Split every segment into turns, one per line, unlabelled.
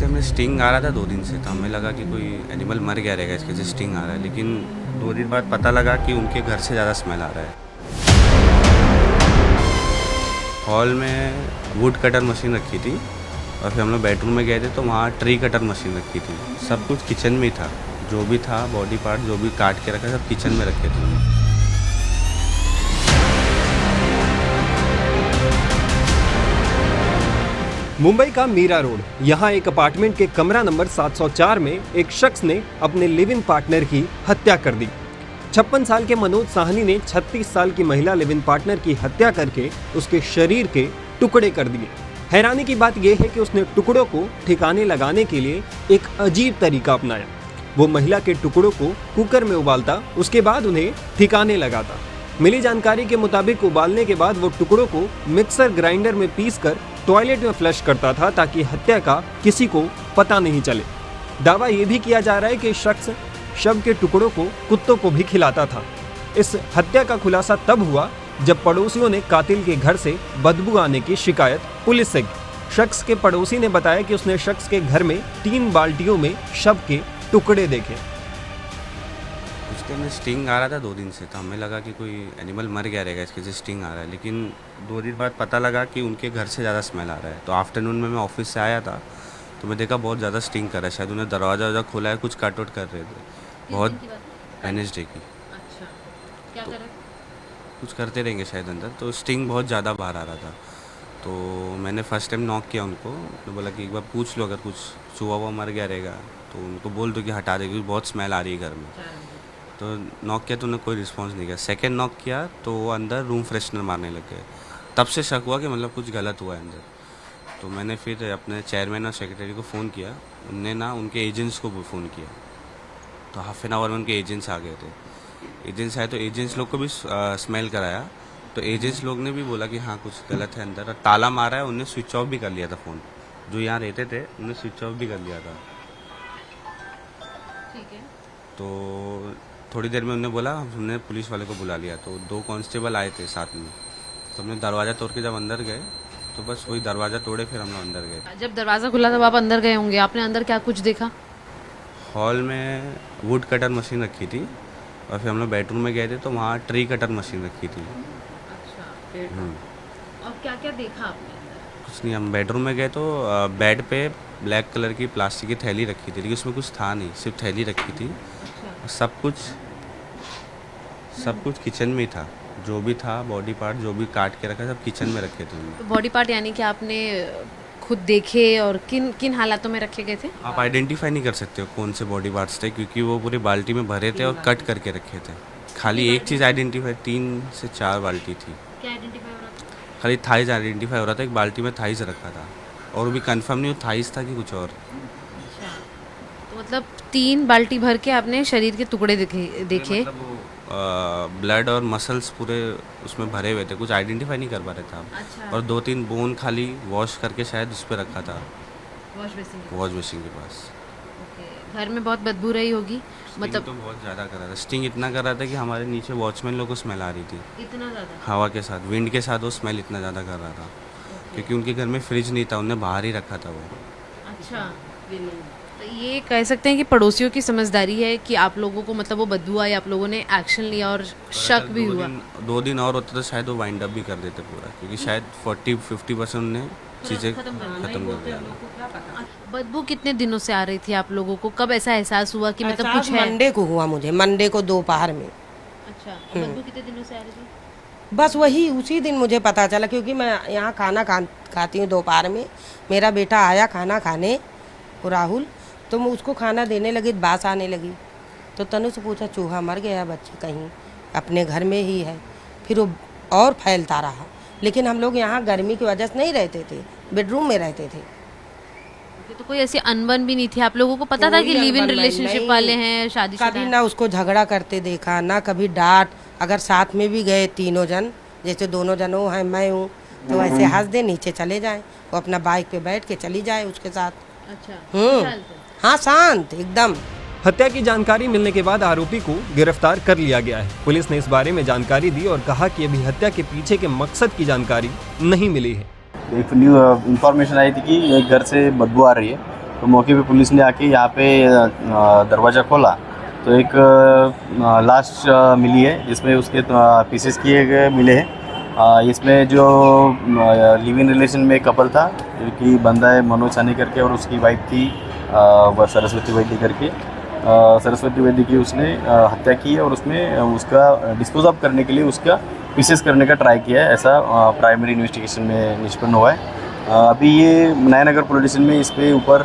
उसके में स्टिंग आ रहा था 2 दिन से, तो हमें लगा कि कोई एनिमल मर गया रहेगा इसके से स्टिंग आ रहा है, लेकिन 2 दिन बाद पता लगा कि उनके घर से ज़्यादा स्मेल आ रहा है। हॉल में वुड कटर मशीन रखी थी और फिर हम लोग बेडरूम में गए थे तो वहाँ ट्री कटर मशीन रखी थी। सब कुछ किचन में ही था, जो भी था बॉडी पार्ट जो भी काट के रखा सब किचन में रखे थे।
मुंबई का मीरा रोड, यहाँ एक अपार्टमेंट के कमरा नंबर 704 में एक शख्स ने अपने लिव इन पार्टनर की हत्या कर दी। 56 साल के मनोज साहनी ने 36 साल की महिला लिव इन पार्टनर की हत्या करके उसके शरीर के टुकड़े कर दिए। हैरानी की बात यह है कि उसने टुकड़ों को ठिकाने लगाने के लिए एक अजीब तरीका अपनाया। वो महिला के टुकड़ों को कुकर में उबालता, उसके बाद उन्हें ठिकाने लगाता। मिली जानकारी के मुताबिक उबालने के बाद वो टुकड़ों को मिक्सर ग्राइंडर में पीसकर टॉयलेट में फ्लश करता था ताकि हत्या का किसी को पता नहीं चले। दावा ये भी किया जा रहा है कि शख्स शव के टुकड़ों को कुत्तों को भी खिलाता था। इस हत्या का खुलासा तब हुआ जब पड़ोसियों ने कातिल के घर से बदबू आने की शिकायत पुलिस से की। शख्स के पड़ोसी ने बताया कि उसने शख्स के घर में 3 बाल्टियों में शव के टुकड़े देखे।
उसके में स्टिंग आ रहा था 2 दिन से, तो हमें लगा कि कोई एनिमल मर गया रहेगा इसके से स्टिंग आ रहा है, लेकिन 2 दिन बाद पता लगा कि उनके घर से ज़्यादा स्मेल आ रहा है। तो आफ्टरनून में मैं ऑफिस से आया था तो मैं देखा बहुत ज़्यादा स्टिंग कर रहा है, शायद उन्हें दरवाज़ा खोला है, कुछ कट आउट कर रहे थे। बहुत वेडनेसडे की।
अच्छा, क्या करें?
कुछ करते रहेंगे शायद अंदर, तो स्टिंग बहुत ज़्यादा बाहर आ रहा था। तो मैंने फर्स्ट टाइम नॉक किया उनको, मैं बोला कि एक बार पूछ लो अगर कुछ चूहा हुआ मर गया रहेगा तो उनको बोल दो कि हटा दे, क्योंकि बहुत स्मेल आ रही है घर में। तो नॉक किया तो उन्होंने कोई रिस्पांस नहीं किया। सेकंड नॉक किया तो वो अंदर रूम फ्रेशनर मारने लग गए। तब से शक हुआ कि मतलब कुछ गलत हुआ है अंदर। तो मैंने फिर अपने चेयरमैन और सेक्रेटरी को फ़ोन किया, उनने ना उनके एजेंट्स को भी फ़ोन किया। तो हाफ एन आवर में उनके एजेंट्स आ गए थे। एजेंट्स आए तो एजेंट्स लोग को भी स्मेल कराया, तो एजेंट्स लोग ने भी बोला कि हाँ कुछ गलत है अंदर, और ताला मारा है। उन्हें स्विच ऑफ भी कर लिया था फ़ोन, जो यहाँ रहते थे उन्हें स्विच ऑफ भी कर लिया था।
ठीक है।
तो थोड़ी देर में उन्होंने बोला, हमने पुलिस वाले को बुला लिया। तो 2 कांस्टेबल आए थे साथ में, तो हमने दरवाज़ा तोड़ के जब अंदर गए तो बस वही दरवाज़ा तोड़े फिर हम लोग अंदर गए।
जब दरवाजा खुला तब आप अंदर गए होंगे, आपने अंदर क्या कुछ देखा?
हॉल में वुड कटर मशीन रखी थी और फिर हम लोग बेडरूम में गए थे तो वहाँ ट्री कटर मशीन रखी थी।
अच्छा, और क्या क्या देखा आपने अंदर?
कुछ नहीं, हम बेडरूम में गए तो बेड पे ब्लैक कलर की प्लास्टिक की थैली रखी थी, लेकिन उसमें कुछ था नहीं, सिर्फ थैली रखी थी। सब कुछ किचन में ही था, जो भी था बॉडी पार्ट जो भी काट के रखा सब किचन में रखे थे।
तो बॉडी पार्ट यानी कि आपने खुद देखे, और किन किन हालातों में रखे गए थे?
आप आइडेंटिफाई नहीं कर सकते हो कौन से बॉडी पार्ट्स थे, क्योंकि वो पूरी बाल्टी में भरे थे और कट करके रखे थे। खाली एक चीज़ आइडेंटिफाई, 3 से 4 बाल्टी थी।
क्या आइडेंटिफाई हो रहा था?
खाली थाइज आइडेंटिफाई हो रहा था, एक बाल्टी में थाइज रखा था, और वो भी कंफर्म नहीं हो थाइज था कि कुछ और।
अच्छा, तो मतलब 3 बाल्टी भर के आपने शरीर के टुकड़े देखे?
मतलब वो ब्लड और मसल्स पूरे उसमें भरे हुए थे, कुछ आइडेंटिफाई नहीं कर पा रहे थे आप।
अच्छा।
और 2-3 बोन खाली वॉश करके शायद उस पर रखा था,
वॉश बेसिन?
वॉश बेसिन के पास।
ओके, घर में बहुत बदबू रही होगी मतलब?
तो बहुत ज़्यादा कर रहा था, स्टिंग इतना कर रहा था कि हमारे नीचे वॉचमैन लोग को स्मेल आ रही थी।
इतना ज़्यादा?
हवा के साथ, विंड के साथ वो स्मेल इतना ज़्यादा कर रहा था, क्योंकि उनके घर में फ्रिज नहीं था, उन्होंने बाहर ही रखा था वो।
अच्छा, तो ये कह सकते हैं कि पड़ोसियों की समझदारी है कि आप लोगों को मतलब वो बदबू आई, आप लोगों ने एक्शन लिया और शक भी हुआ।
2 दिन और होता तो शायद वो वाइंड अप भी कर देते पूरा, क्योंकि शायद 40-50% ने चीज़ें खत्म कर दिया।
बदबू कितने दिनों से आ रही थी आप लोगों को? कब ऐसा एहसास हुआ कि मतलब कुछ है?
मंडे को हुआ मुझे, मंडे को दोपहर में।
अच्छा, बदबू कितने दिनों से आ रही थी?
बस वही उसी दिन मुझे पता चला, क्योंकि मैं यहाँ खाना खाती हूँ दोपहर में। मेरा बेटा आया खाना खाने, वो राहुल, तो मैं उसको खाना देने लगी, बास आने लगी। तो तनु से पूछा चूहा मर गया बच्चे कहीं, अपने घर में ही है। फिर वो और फैलता रहा, लेकिन हम लोग यहाँ गर्मी की वजह से नहीं रहते थे, बेडरूम में रहते थे।
तो कोई ऐसी अनबन भी नहीं थी? आप लोगों को पता था कि लिव इन रिलेशनशिप वाले हैं, शादीशुदा
कभी
हैं?
ना उसको झगड़ा करते देखा, ना कभी डांट। अगर साथ में भी गए तीनों जन, जैसे दोनों जन वो हैं मैं हूँ, तो ऐसे हंस दे नीचे चले जाएं, वो अपना बाइक पे बैठ के चली जाए उसके साथ।
अच्छा,
हाँ, शांत एकदम।
हत्या की जानकारी मिलने के बाद आरोपी को गिरफ्तार कर लिया गया है। पुलिस ने इस बारे में जानकारी दी और कहा कि अभी हत्या के पीछे के मकसद की जानकारी नहीं मिली है।
एक न्यू इंफॉर्मेशन आई थी कि एक घर से बदबू आ रही है, तो मौके पे पुलिस ने आके यहाँ पे दरवाज़ा खोला तो एक लाश मिली है जिसमें उसके पीसेस किए गए मिले हैं। इसमें जो लिव इन रिलेशन में एक कपल था जो कि बंदा है मनोज सानी करके और उसकी वाइफ थी वह सरस्वती वैद्य करके। सरस्वती वैद्य की उसने हत्या की है और उसमें उसका डिस्पोज ऑफ करने के लिए उसका पीसेस करने का ट्राई किया है, ऐसा प्राइमरी इन्वेस्टिगेशन में निष्पन्न हुआ है। अभी ये नयानगर पुलिस स्टेशन में इस पे ऊपर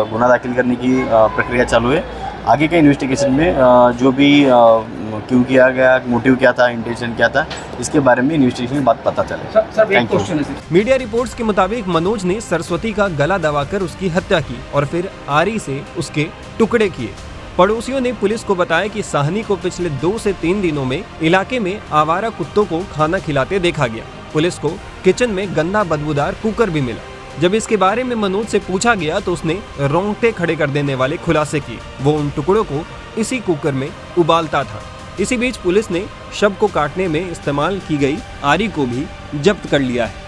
गुना दाखिल करने की प्रक्रिया चालू है। आगे के इन्वेस्टिगेशन में जो भी क्यों किया गया, मोटिव क्या था, इंटेंशन क्या था, इसके बारे में इन्वेस्टिगेशन में बात पता चले।
सर एक क्वेश्चन है।
मीडिया रिपोर्ट्स के मुताबिक मनोज ने सरस्वती का गला दबाकर उसकी हत्या की और फिर आरी से उसके टुकड़े किए। पड़ोसियों ने पुलिस को बताया कि साहनी को पिछले 2 से 3 दिनों में इलाके में आवारा कुत्तों को खाना खिलाते देखा गया। पुलिस को किचन में गंदा बदबूदार कुकर भी मिला। जब इसके बारे में मनोज से पूछा गया तो उसने रोंगटे खड़े कर देने वाले खुलासे किए। वो उन टुकड़ों को इसी कुकर में उबालता था। इसी बीच पुलिस ने शव को काटने में इस्तेमाल की गई आरी को भी जब्त कर लिया है।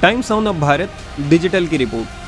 टाइम्स ऑफ भारत डिजिटल की रिपोर्ट।